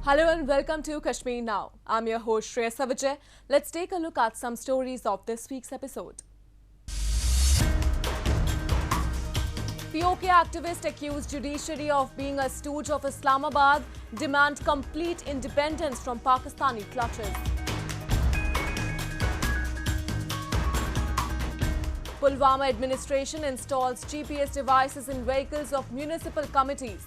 Hello and welcome to Kashmir Now. I'm your host Shreya Savajay. Let's take a look at some stories of this week's episode. POK activist accused judiciary of being a stooge of Islamabad, demand complete independence from Pakistani clutches. Pulwama administration installs GPS devices in vehicles of municipal committees.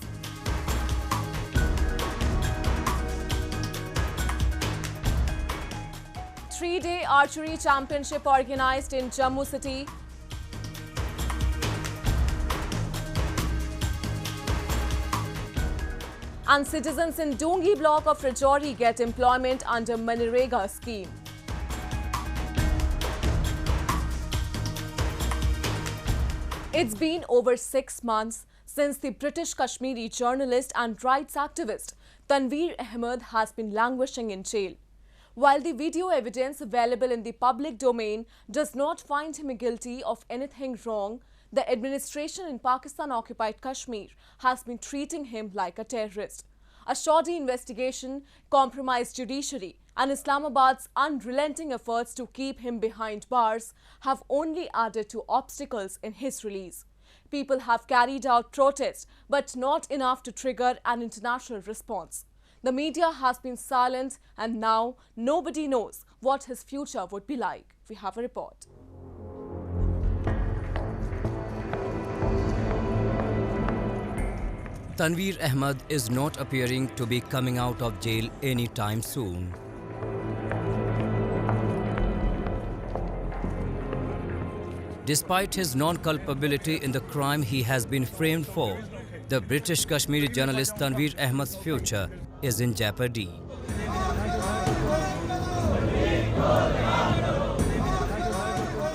Three-day archery championship organized in Jammu city. And citizens in Dungi block of Rajouri get employment under Manrega scheme. It's been over 6 months since the British Kashmiri journalist and rights activist Tanveer Ahmed has been languishing in jail. While the video evidence available in the public domain does not find him guilty of anything wrong, the administration in Pakistan-occupied Kashmir has been treating him like a terrorist. A shoddy investigation, compromised judiciary, and Islamabad's unrelenting efforts to keep him behind bars have only added to obstacles in his release. People have carried out protests, but not enough to trigger an international response. The media has been silent, and now nobody knows what his future would be like. We have a report. Tanveer Ahmed is not appearing to be coming out of jail anytime soon. Despite his non-culpability in the crime he has been framed for, the British Kashmiri journalist Tanveer Ahmed's future is in jeopardy.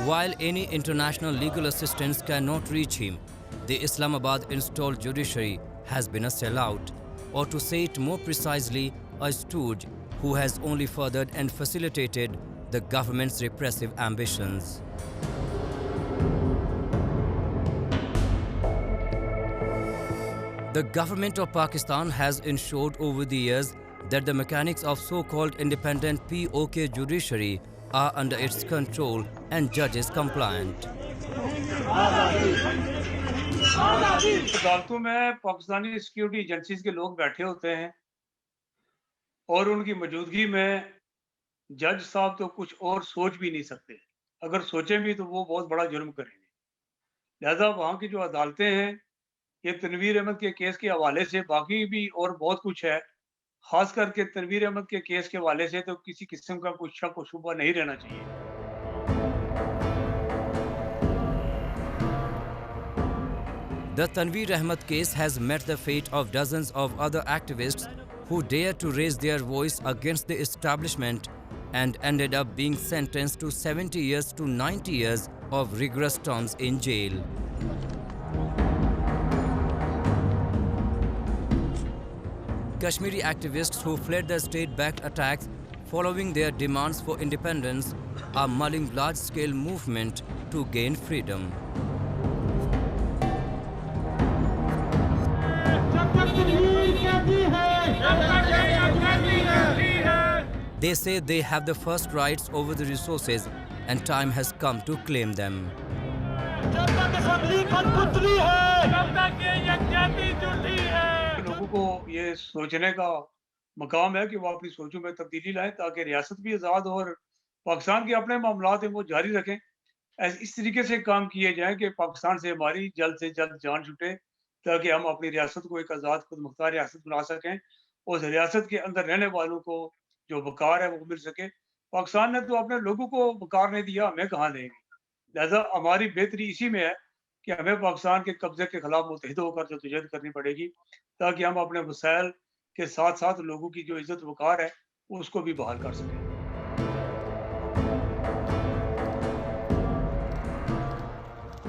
While any international legal assistance cannot reach him, the Islamabad-installed judiciary has been a sellout, or to say it more precisely, a stooge who has only furthered and facilitated the government's repressive ambitions. The government of Pakistan has ensured over the years that the mechanics of so-called independent POK judiciary are under its control and judges compliant. अदालतों में Pakistani security agencies के लोग बैठे होते हैं और उनकी मौजूदगी में जज साहब तो कुछ और सोच भी नहीं सकते। अगर सोचें भी तो वो बहुत बड़ा जुर्म करेंगे। लिहाजा वहाँ की जो अदालतें हैं, ये तनवीर अहमद के केस के हवाले से, बाकी भी और बहुत कुछ है, खास करके तनवीर अहमद के केस के हवाले से तो किसी किस्म का कोई शक व शुबा नहीं रहना चाहिए। The Tanveer Ahmed case has met the fate of dozens of other activists who dared to raise their voice against the establishment and ended up being sentenced to 70 years to 90 years of rigorous terms in jail. Kashmiri activists who fled the state-backed attacks following their demands for independence are mulling large-scale movement to gain freedom. They say they have the first rights over the resources and time has come to claim them. लोगों को ये सोचने का मकाम है कि वो अपनी सोचों में तब्दीली लाएं ताकि रियासत भी आज़ाद हो और पाकिस्तान के अपने मामलात हैं वो जारी रखें। इस तरीके से काम किए जाएं कि पाकिस्तान से हमारी जल्द से जल्द जान छूटे ताकि हम अपनी रियासत को एक आज़ाद खुद मुख्तार रियासत बना सकें और उस रियासत के अंदर रहने वालों को जो वक़ार है वो मिल सके। पाकिस्तान ने तो अपने लोगों को वक़ार नहीं दिया, हमें कहाँ देंगे। लिहाजा हमारी बेहतरी इसी में है कि हमें पाकिस्तान के कब्जे के खिलाफ मुत्तहिद होकर जद्दोजहद करनी पड़ेगी ताकि हम अपने वसाइल के साथ साथ लोगों की जो इज्जत वक़ार है उसको भी बहाल कर सकें।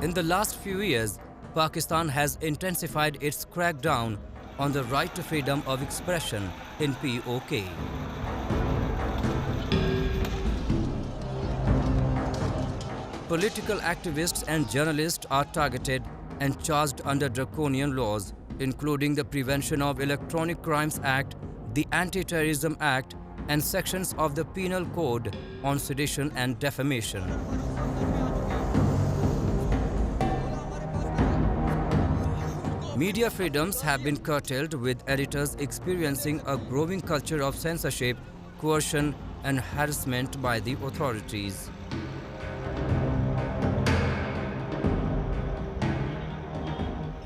In the last few years, Pakistan has intensified its crackdown on the right to freedom of expression in POK. Political activists and journalists are targeted and charged under draconian laws, including the Prevention of Electronic Crimes Act, the Anti-Terrorism Act, and sections of the Penal Code on sedition and defamation. Media freedoms have been curtailed, with editors experiencing a growing culture of censorship, coercion, and harassment by the authorities.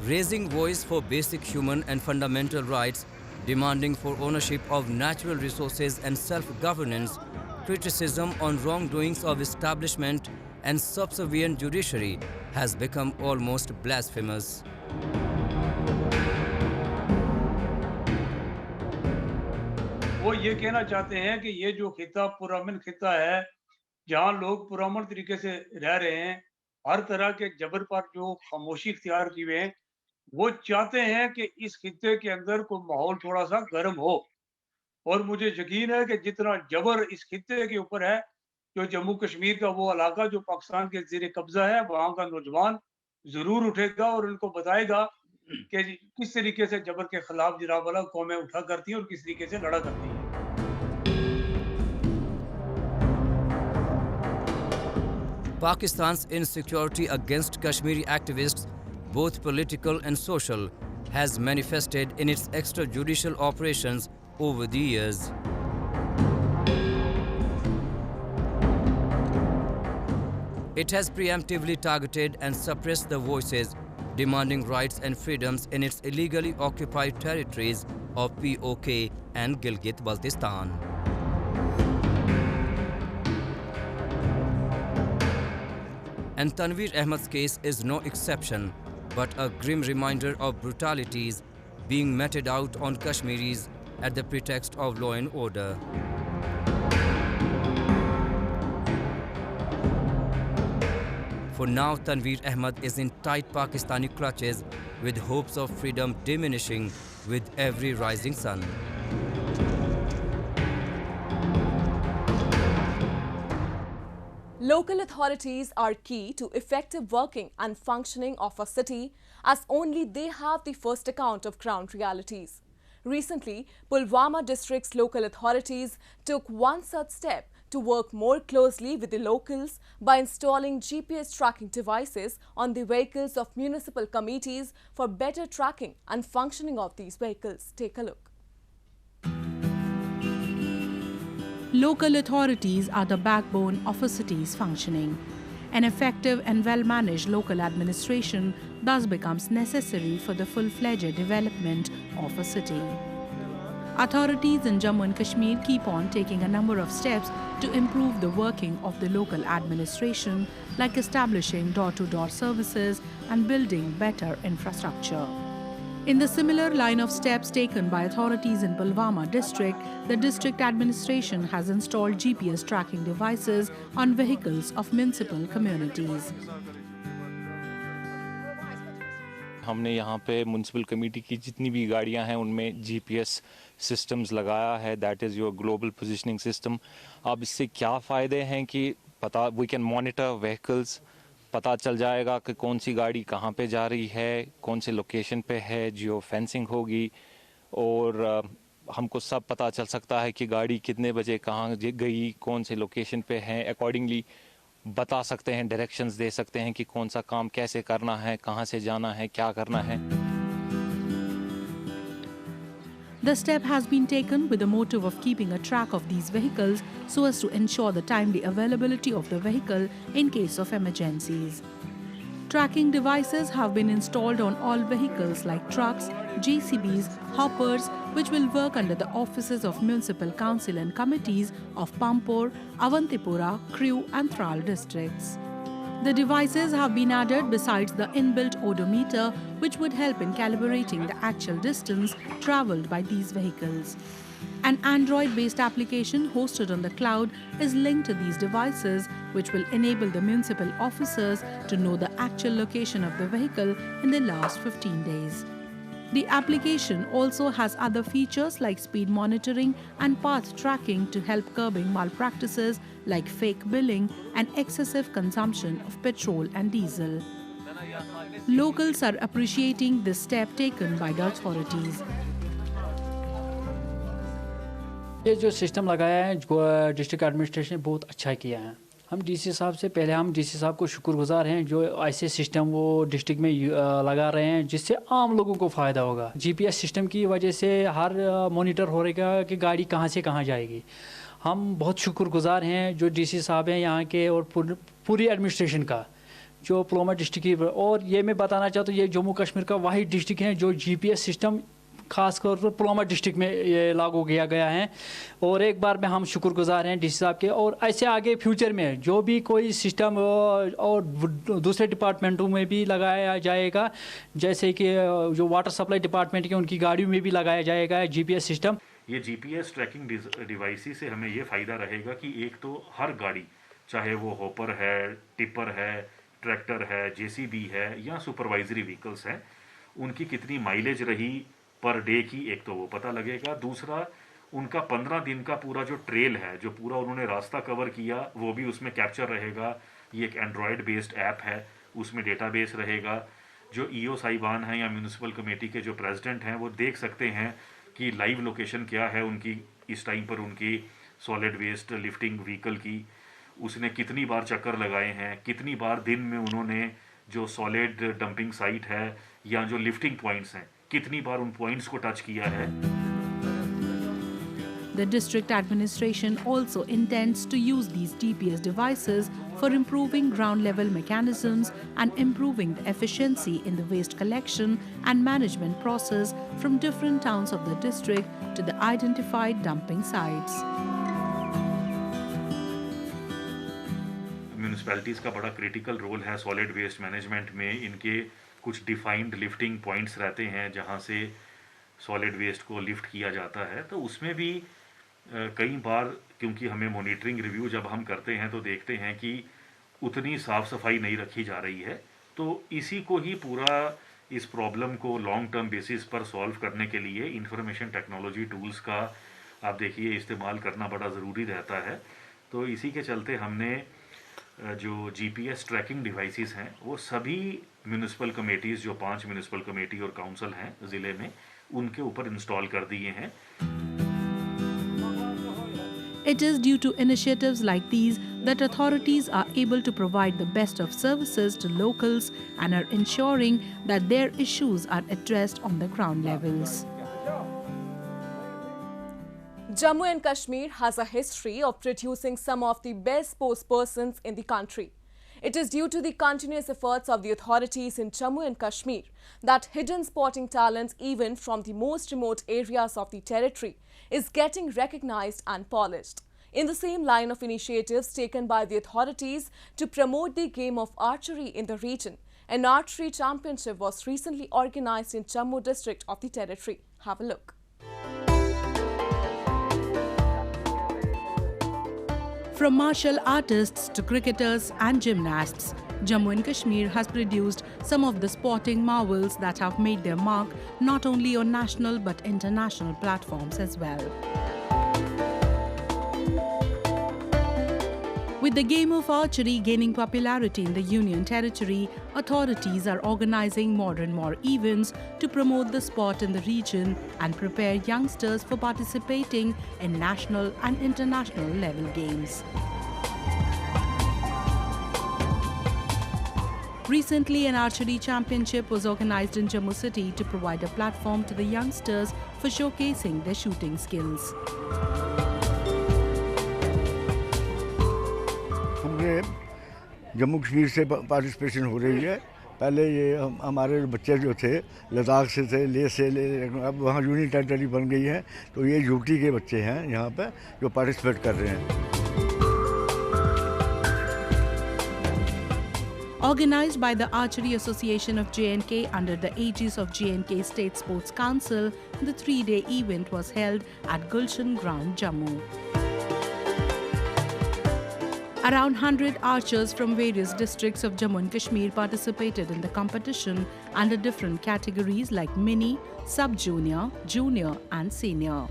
Raising voice for basic human and fundamental rights, demanding for ownership of natural resources and self-governance, criticism on wrongdoings of establishment and subservient judiciary has become almost blasphemous. वो ये कहना चाहते हैं कि ये जो खिता पुरअमन खिता है, जहाँ लोग पुरअमन तरीके से रह रहे हैं, हर तरह के जबर पर जो खामोशी इख्तियार की हुए हैं, वो चाहते हैं कि इस खिते के अंदर कोई माहौल थोड़ा सा गर्म हो। और मुझे यकीन है कि जितना जबर इस खिते के ऊपर है, जो जम्मू कश्मीर का वो इलाका जो पाकिस्तान के ज़ेर कब्जा है, वहाँ का नौजवान ज़रूर उठेगा और उनको बताएगा कि किस तरीके से जबर के खिलाफ जनाब कौमें उठा करती हैं और किस तरीके से लड़ा करती हैं। Pakistan's insecurity against Kashmiri activists, both political and social, has manifested in its extrajudicial operations over the years. It has preemptively targeted and suppressed the voices demanding rights and freedoms in its illegally occupied territories of POK and Gilgit-Baltistan. And Tanveer Ahmad's case is no exception, but a grim reminder of brutalities being meted out on Kashmiris at the pretext of law and order. For now, Tanveer Ahmad is in tight Pakistani clutches, with hopes of freedom diminishing with every rising sun. Local authorities are key to effective working and functioning of a city, as only they have the first account of ground realities. Recently, Pulwama district's local authorities took one such step to work more closely with the locals by installing GPS tracking devices on the vehicles of municipal committees for better tracking and functioning of these vehicles. Take a look. Local authorities are the backbone of a city's functioning. An effective and well-managed local administration thus becomes necessary for the full-fledged development of a city. Authorities in Jammu and Kashmir keep on taking a number of steps to improve the working of the local administration, like establishing door-to-door services and building better infrastructure. In the similar line of steps taken by authorities in Pulwama district, the district administration has installed GPS tracking devices on vehicles of municipal communities. हमने यहाँ पे municipal committee की जितनी भी गाड़ियाँ हैं उनमें GPS systems लगाया है, that is your global positioning system. अब इससे क्या फ़ायदे हैं कि पता वी कैन मॉनिटर व्हीकल्स, पता चल जाएगा कि कौन सी गाड़ी कहाँ पे जा रही है, कौन से लोकेशन पे है, जियो फेंसिंग होगी और हमको सब पता चल सकता है कि गाड़ी कितने बजे कहाँ गई, कौन से लोकेशन पे है, अकॉर्डिंगली बता सकते हैं, डायरेक्शंस दे सकते हैं कि कौन सा काम कैसे करना है, कहाँ से जाना है, क्या करना है। The step has been taken with the motive of keeping a track of these vehicles so as to ensure the timely availability of the vehicle in case of emergencies. Tracking devices have been installed on all vehicles like trucks, JCBs, hoppers, which will work under the offices of municipal council and committees of Pampore, Avantipura, Crew and Thral districts. The devices have been added besides the inbuilt odometer, which would help in calibrating the actual distance travelled by these vehicles. An Android-based application hosted on the cloud is linked to these devices, which will enable the municipal officers to know the actual location of the vehicle in the last 15 days. The application also has other features like speed monitoring and path tracking to help curbing malpractices like fake billing and excessive consumption of petrol and diesel. Locals are appreciating this step taken by the authorities. ये जो system लगाया है district administration ने बहुत अच्छा किया है। हम डीसी साहब से पहले हम डीसी साहब को शुक्रगुजार हैं जो ऐसे सिस्टम वो डिस्ट्रिक्ट में लगा रहे हैं जिससे आम लोगों को फ़ायदा होगा। जीपीएस सिस्टम की वजह से हर मॉनिटर हो रहेगा कि गाड़ी कहाँ से कहाँ जाएगी। हम बहुत शुक्रगुजार हैं जो डीसी साहब हैं यहाँ के और पूरी एडमिनिस्ट्रेशन का जो पुलवामा डिस्ट्रिक्ट की। और ये मैं बताना चाहता हूँ ये जम्मू कश्मीर का वही डिस्ट्रिक्ट है जो जीपीएस सिस्टम खासतौर पर पुलवामा डिस्ट्रिक्ट में ये लागू किया गया है। और एक बार में हम शुक्रगुजार हैं डीसी साहब के। और ऐसे आगे फ्यूचर में जो भी कोई सिस्टम और दूसरे डिपार्टमेंटों में भी लगाया जाएगा, जैसे कि जो वाटर सप्लाई डिपार्टमेंट के उनकी गाड़ियों में भी लगाया जाएगा जीपीएस सिस्टम। ये जीपीएस ट्रैकिंग डिवाइसेस से हमें ये फ़ायदा रहेगा कि एक तो हर गाड़ी, चाहे वो हॉपर है, टिपर है, ट्रैक्टर है, जेसीबी है या सुपरवाइजरी व्हीकल्स हैं, उनकी कितनी माइलेज रही पर डे की, एक तो वो पता लगेगा। दूसरा, उनका 15 दिन का पूरा जो ट्रेल है, जो पूरा उन्होंने रास्ता कवर किया, वो भी उसमें कैप्चर रहेगा। ये एक एंड्रॉयड बेस्ड ऐप है, उसमें डेटाबेस रहेगा। जो ईओ साहिबान हैं या म्यूनिसिपल कमेटी के जो प्रेसिडेंट हैं वो देख सकते हैं कि लाइव लोकेशन क्या है उनकी इस टाइम पर, उनकी सॉलिड वेस्ट लिफ्टिंग व्हीकल की, उसने कितनी बार चक्कर लगाए हैं, कितनी बार दिन में उन्होंने जो सॉलिड डंपिंग साइट है या जो लिफ्टिंग पॉइंट्स हैं, कितनी बार उन पॉइंट्स को टच किया है। The district administration also intends to use these GPS devices for improving ground-level mechanisms and improving the efficiency in the waste collection and management process from different towns of the district to the identified dumping sites. Municipalities का बड़ा critical role है solid waste management में। इनके कुछ defined lifting points रहते हैं जहाँ से सॉलिड वेस्ट को लिफ्ट किया जाता है। तो उसमें भी कई बार, क्योंकि हमें मॉनिटरिंग रिव्यू जब हम करते हैं तो देखते हैं कि उतनी साफ़ सफाई नहीं रखी जा रही है। तो इसी को ही पूरा इस प्रॉब्लम को लॉन्ग टर्म बेसिस पर सॉल्व करने के लिए इंफॉर्मेशन टेक्नोलॉजी टूल्स का आप देखिए इस्तेमाल करना बड़ा ज़रूरी रहता है। तो इसी के चलते हमने जो जीपीएस ट्रैकिंग डिवाइसेस हैं वो सभी म्यूनिसिपल कमेटीज़, जो 5 म्यूनिसिपल कमेटी और काउंसिल हैं ज़िले में, उनके ऊपर इंस्टॉल कर दिए हैं। It is due to initiatives like these that authorities are able to provide the best of services to locals and are ensuring that their issues are addressed on the ground levels. Jammu and Kashmir has a history of producing some of the best sportspersons in the country. It is due to the continuous efforts of the authorities in Jammu and Kashmir that hidden sporting talents, even from the most remote areas of the territory, is getting recognized and polished. In the same line of initiatives taken by the authorities to promote the game of archery in the region, an archery championship was recently organized in Jammu district of the territory. Have a look. From martial artists to cricketers and gymnasts, Jammu and Kashmir has produced some of the sporting marvels that have made their mark not only on national but international platforms as well. With the game of archery gaining popularity in the Union Territory, authorities are organizing more and more events to promote the sport in the region and prepare youngsters for participating in national and international level games. Recently, an archery championship was organized in Jammu City to provide a platform to the youngsters for showcasing their shooting skills. Jammu Kashmir से participation हो रही है। पहले ये हमारे बच्चे जो थे लद्दाख से थे, लेह से, अब वहाँ यूनियन टेरिटरी बन गई है, तो ये यूटी के बच्चे हैं यहाँ पे जो पार्टिसिपेट कर रहे हैं। Organized by the Archery Association of J&K under the aegis of J&K State Sports Council, the 3-day event was held at Gulshan Ground, Jammu. Around 100 archers from various districts of Jammu and Kashmir participated in the competition under different categories like mini, sub-junior, junior and senior.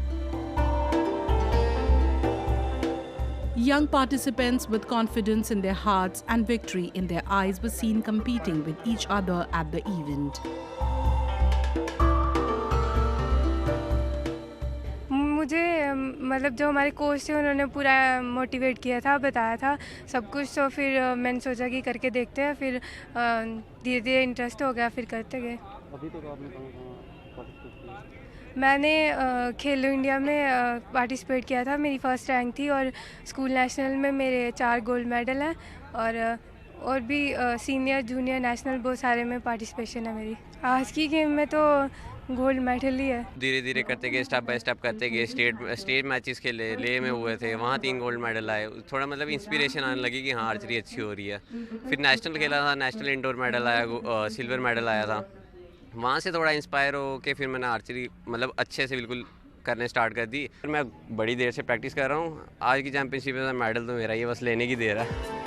Young participants with confidence in their hearts and victory in their eyes were seen competing with each other at the event. मुझे मतलब जो हमारे coach थे उन्होंने पूरा motivate किया था, बताया था सब कुछ, तो फिर मैंने सोचा कि करके देखते हैं, फिर धीरे धीरे इंटरेस्ट हो गया, फिर करते गए। अभी तक आपने कहाँ पार्टिसिपेट किया? मैंने खेलो इंडिया में पार्टिसिपेट किया था, मेरी फर्स्ट रैंक थी, और स्कूल नेशनल में मेरे 4 गोल्ड मेडल हैं, और भी सीनियर जूनियर नेशनल बहुत सारे में पार्टिसिपेशन है मेरी। आज की गेम में तो गोल्ड मेडल ही है। धीरे धीरे करते गए, स्टेप बाय स्टेप करते गए, स्टेट मैचेस खेले, ले में हुए थे, वहाँ 3 गोल्ड मेडल आए, थोड़ा मतलब इंस्पिरेशन आने लगी कि हाँ आर्चरी अच्छी हो रही है। फिर नेशनल खेला था, नेशनल इंडोर मेडल आया, सिल्वर मेडल आया था, वहाँ से थोड़ा इंस्पायर हो के फिर मैंने आर्चरी मतलब अच्छे से बिल्कुल करने स्टार्ट कर दी। फिर मैं बड़ी देर से प्रैक्टिस कर रहा हूँ, आज की चैम्पियनशिप में मेडल तो मेरा ही है, बस लेने की देर है।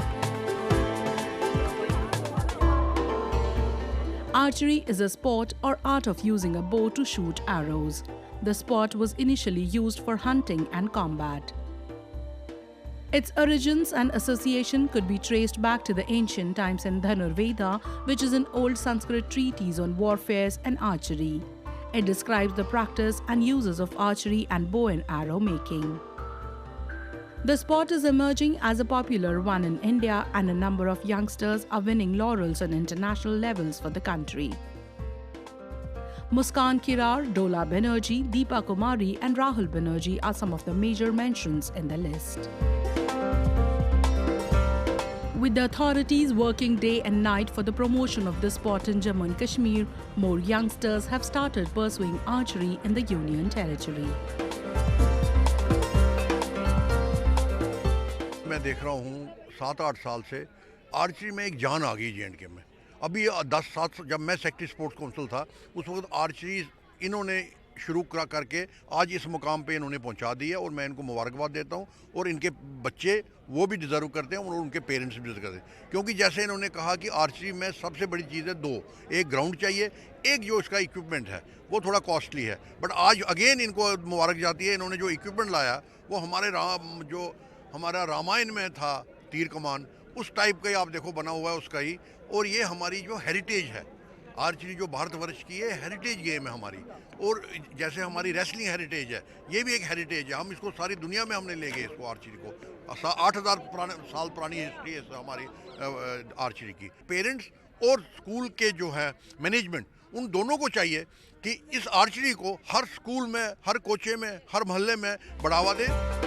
Archery is a sport or art of using a bow to shoot arrows. The sport was initially used for hunting and combat. Its origins and association could be traced back to the ancient times in Dhanurveda, which is an old Sanskrit treatise on warfares and archery. It describes the practice and uses of archery and bow and arrow making. The sport is emerging as a popular one in India, and a number of youngsters are winning laurels on international levels for the country. Muskan Kirar, Dola Banerjee, Deepa Kumari and Rahul Banerjee are some of the major mentions in the list. With the authorities working day and night for the promotion of the sport in Jammu and Kashmir, more youngsters have started pursuing archery in the Union Territory. मैं देख रहा हूँ 7-8 साल से archery में एक जान आ गई J&K में। अभी 10-7 जब मैं सेक्रेटरी स्पोर्ट्स काउंसिल था उस वक्त आर्चरी इन्होंने शुरू करके आज इस मुकाम पे इन्होंने पहुंचा दी है, और मैं इनको मुबारकबाद देता हूं। और इनके बच्चे वो भी डिज़र्व करते हैं और उनके पेरेंट्स भी डिज़र्व करते हैं, क्योंकि जैसे इन्होंने कहा कि आर्चरी में सबसे बड़ी चीज़ है 2, एक ग्राउंड चाहिए, एक जो इसका इक्विपमेंट है वो थोड़ा कॉस्टली है। बट आज अगेन इनको मुबारक जाती है, इन्होंने जो इक्विपमेंट लाया वो हमारा रामायण में था तीर कमान, उस टाइप का ही आप देखो बना हुआ है उसका ही। और ये हमारी जो हेरिटेज है, आर्चरी जो भारतवर्ष की है हेरिटेज गेम है हमारी, और जैसे हमारी रेसलिंग हेरिटेज है, ये भी एक हेरिटेज है। हम इसको सारी दुनिया में हमने ले गए इसको, आर्चरी को 8000 साल पुरानी हिस्ट्री है हमारी आर्चरी की। पेरेंट्स और स्कूल के जो है मैनेजमेंट, उन दोनों को चाहिए कि इस आर्चरी को हर स्कूल में, हर कोचे में, हर मोहल्ले में बढ़ावा दें।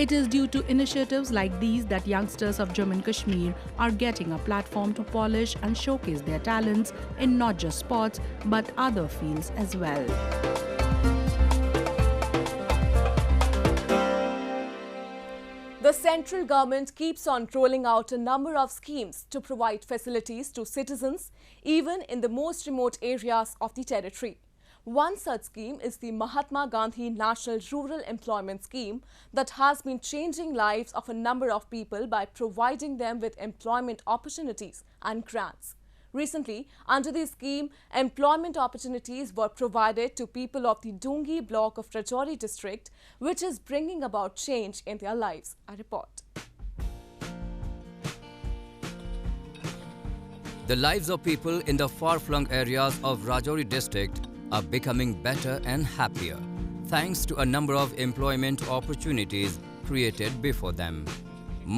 It is due to initiatives like these that youngsters of Jammu and Kashmir are getting a platform to polish and showcase their talents in not just sports but other fields as well. The central government keeps on rolling out a number of schemes to provide facilities to citizens even in the most remote areas of the territory. One such scheme is the Mahatma Gandhi National Rural Employment Scheme that has been changing lives of a number of people by providing them with employment opportunities and grants. Recently, under the scheme, employment opportunities were provided to people of the Dungi block of Rajouri district, which is bringing about change in their lives. A report. The lives of people in the far-flung areas of Rajouri district are becoming better and happier thanks to a number of employment opportunities created before them.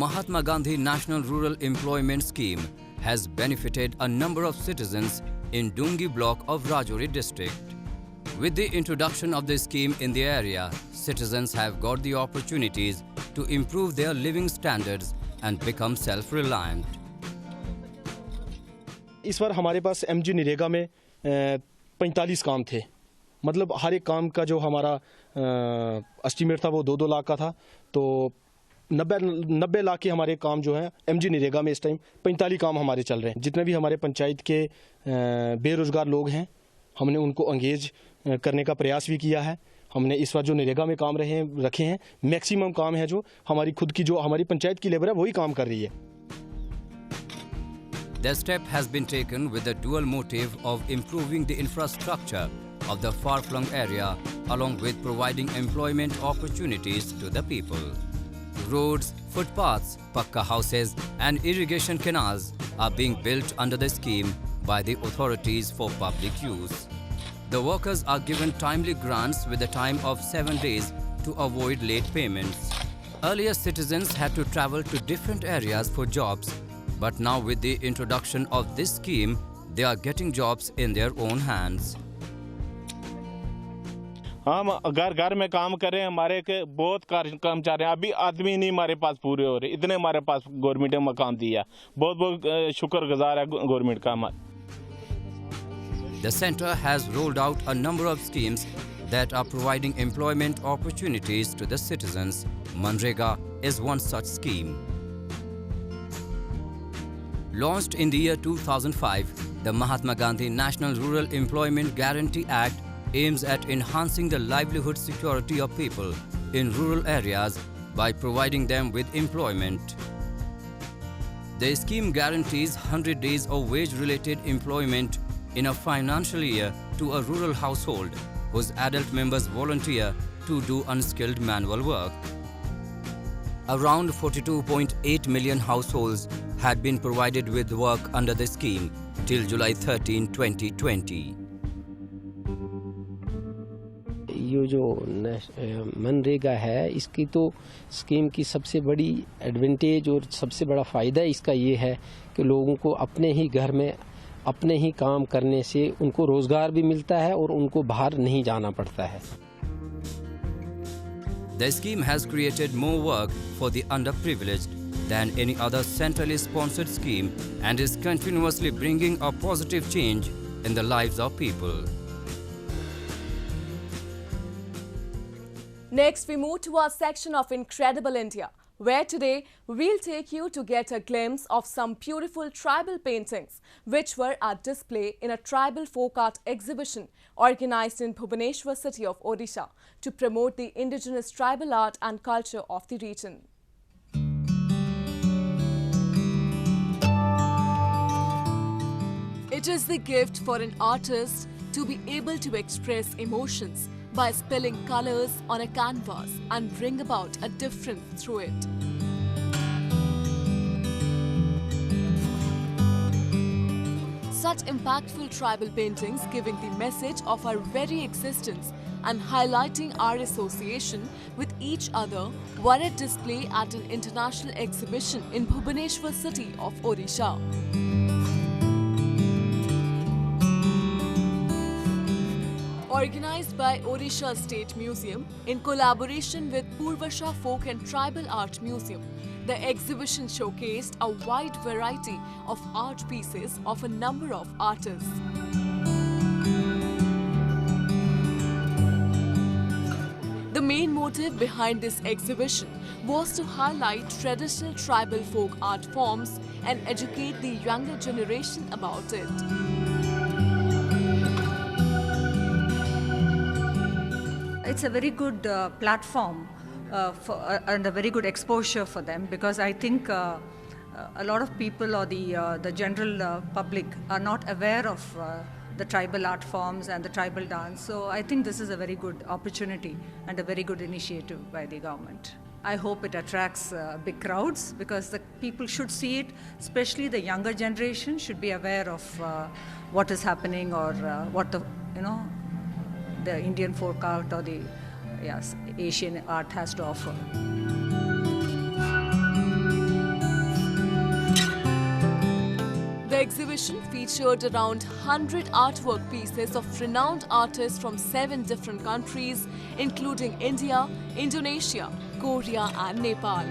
Mahatma Gandhi National Rural Employment Scheme has benefited a number of citizens in Dungi block of Rajouri district. With the introduction of the scheme in the area, citizens have got the opportunities to improve their living standards and become self-reliant. इस बार हमारे पास MG निरेगा में 45 काम थे, मतलब हर एक काम का जो हमारा एस्टीमेट था वो 2-2 लाख का था, तो 90 लाख के हमारे काम जो है MG निरेगा में इस टाइम 45 काम हमारे चल रहे हैं। जितने भी हमारे पंचायत के बेरोजगार लोग हैं, हमने उनको एंगेज करने का प्रयास भी किया है। हमने इस बार जो निरेगा में काम रखे हैं, मैक्सिमम काम है जो हमारी खुद की जो हमारी पंचायत की लेबर है वही काम कर रही है। The step has been taken with the dual motive of improving the infrastructure of the far-flung area along with providing employment opportunities to the people. Roads, footpaths, pakka houses and irrigation canals are being built under the scheme by the authorities for public use. The workers are given timely grants with a time of 7 days to avoid late payments. Earlier, citizens had to travel to different areas for jobs, but now with the introduction of this scheme, they are getting jobs in their own hands. हम घर घर में काम कर रहे हैं, हमारे के बहुत कर्मचारी हैं, अभी आदमी नहीं हमारे पास पूरे हो रहे, इतने हमारे पास गवर्नमेंट ने मकान दिया, बहुत बहुत शुक्रगुजार है गवर्नमेंट का हमारा. The center has rolled out a number of schemes that are providing employment opportunities to the citizens. Manrega is one such scheme. Launched in the year 2005, the Mahatma Gandhi National Rural Employment Guarantee Act aims at enhancing the livelihood security of people in rural areas by providing them with employment. The scheme guarantees 100 days of wage-related employment in a financial year to a rural household whose adult members volunteer to do unskilled manual work. Around 42.8 million households had been provided with work under the scheme till July 13, 2020. ये जो मनरेगा है, इसकी तो scheme की सबसे बड़ी advantage और सबसे बड़ा फ़ायदा इसका ये है कि लोगों को अपने ही घर में अपने ही काम करने से उनको रोज़गार भी मिलता है और उनको बाहर नहीं जाना पड़ता है. The scheme has created more work for the underprivileged than any other centrally sponsored scheme and is continuously bringing a positive change in the lives of people. Next, we move to our section of Incredible India, where today we'll take you to get a glimpse of some beautiful tribal paintings which were at display in a tribal folk art exhibition organized in Bhubaneswar city of Odisha to promote the indigenous tribal art and culture of the region. It is the gift for an artist to be able to express emotions by spilling colors on a canvas and bring about a difference through it. Such impactful tribal paintings giving the message of our very existence and highlighting our association with each other were at display at an international exhibition in Bhubaneswar city of Odisha. Organized by Odisha State Museum in collaboration with Purvasha Folk and Tribal Art Museum, the exhibition showcased a wide variety of art pieces of a number of artists. The main motive behind this exhibition was to highlight traditional tribal folk art forms and educate the younger generation about it. It's a very good platform and a very good exposure for them, because I think a lot of people or the general public are not aware of the tribal art forms and the tribal dance. So I think this is a very good opportunity and a very good initiative by the government. I hope it attracts big crowds, because the people should see it, especially the younger generation should be aware of what is happening or what the Indian folk art or the Asian art has to offer. The exhibition featured around 100 artwork pieces of renowned artists from 7 different countries, including India, Indonesia, Korea and Nepal.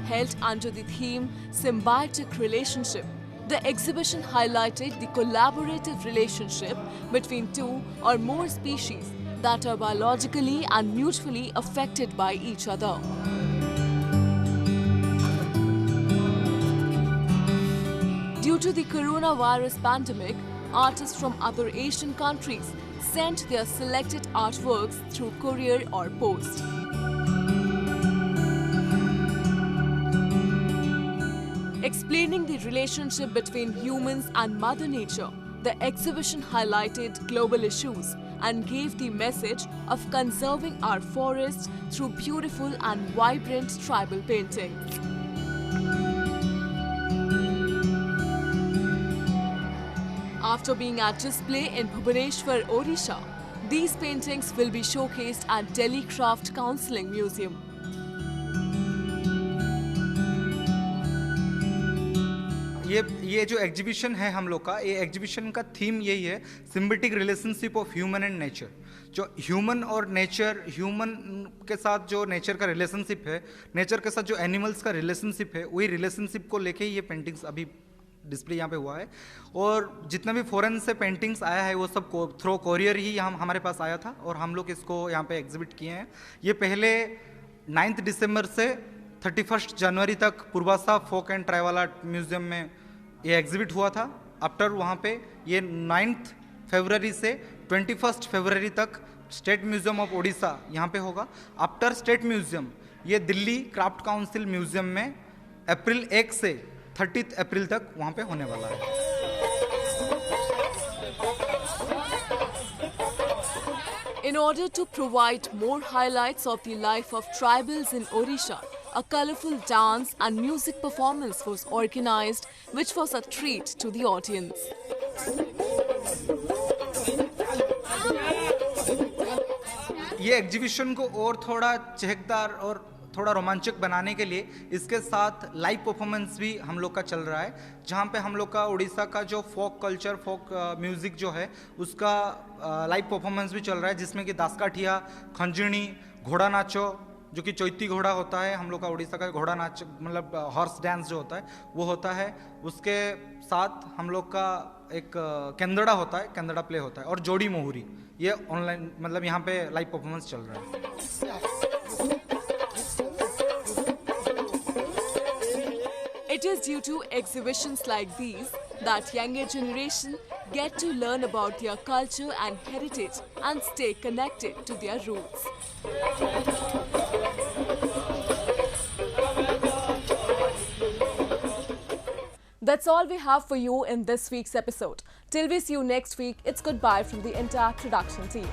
Held under the theme Symbiotic Relationship, the exhibition highlighted the collaborative relationship between 2 or more species that are biologically and mutually affected by each other. Due to the coronavirus pandemic, artists from other Asian countries sent their selected artworks through courier or post. Explaining the relationship between humans and Mother Nature, the exhibition highlighted global issues and gave the message of conserving our forests through beautiful and vibrant tribal paintings. After being at display in Bhubaneswar, Odisha, these paintings will be showcased at Delhi Craft Counseling Museum. ये जो exhibition है हम लोग का, ये exhibition का theme यही है, symbiotic relationship of human and nature. जो ह्यूमन और नेचर, ह्यूमन के साथ जो नेचर का रिलेशनशिप है, नेचर के साथ जो एनिमल्स का रिलेशनशिप है, वही रिलेशनशिप को लेके ये पेंटिंग्स अभी डिस्प्ले यहाँ पे हुआ है। और जितना भी फॉरेन से पेंटिंग्स आया है वो सब थ्रू कोरियर ही हमारे पास आया था और हम लोग इसको यहाँ पे एग्जिबिट किए हैं। ये पहले 9 दिसंबर से 31 जनवरी तक पूर्वासा फोक एंड ट्राइबल आर्ट म्यूजियम में ये एग्जिबिट हुआ था। आफ्टर वहाँ पे ये 9 फरवरी से 21 फरवरी तक स्टेट म्यूजियम ऑफ ओडिशा यहाँ पे होगा। आफ्टर स्टेट म्यूजियम ये दिल्ली क्राफ्ट काउंसिल म्यूजियम में अप्रैल 1 से 30 अप्रैल तक वहाँ पे होने वाला है। In order to provide more highlights of the life of tribals in Odisha, a colourful dance and music performance was organized, which was a treat to the audience. ये exhibition को और थोड़ा चहकदार और थोड़ा रोमांचक बनाने के लिए इसके साथ लाइव परफॉर्मेंस भी हम लोग का चल रहा है, जहाँ पे हम लोग का उड़ीसा का जो फोक कल्चर, फोक म्यूज़िक जो है उसका लाइव परफॉर्मेंस भी चल रहा है, जिसमें कि दासकाठिया, खंजणी, घोड़ा नाचो जो कि चैती घोड़ा होता है, हम लोग का उड़ीसा का घोड़ा नाच मतलब हॉर्स डांस जो होता है वो होता है। उसके साथ हम लोग का एक केंदड़ा होता है, केंदड़ा प्ले होता है और जोड़ी मोहरी, ये ऑनलाइन मतलब यहाँ पे लाइव परफॉर्मेंस चल रहा है। It is due to exhibitions like these that younger generation get to learn about their culture and heritage and stay connected to their roots. That's all we have for you in this week's episode. Till we see you next week, it's goodbye from the entire production team.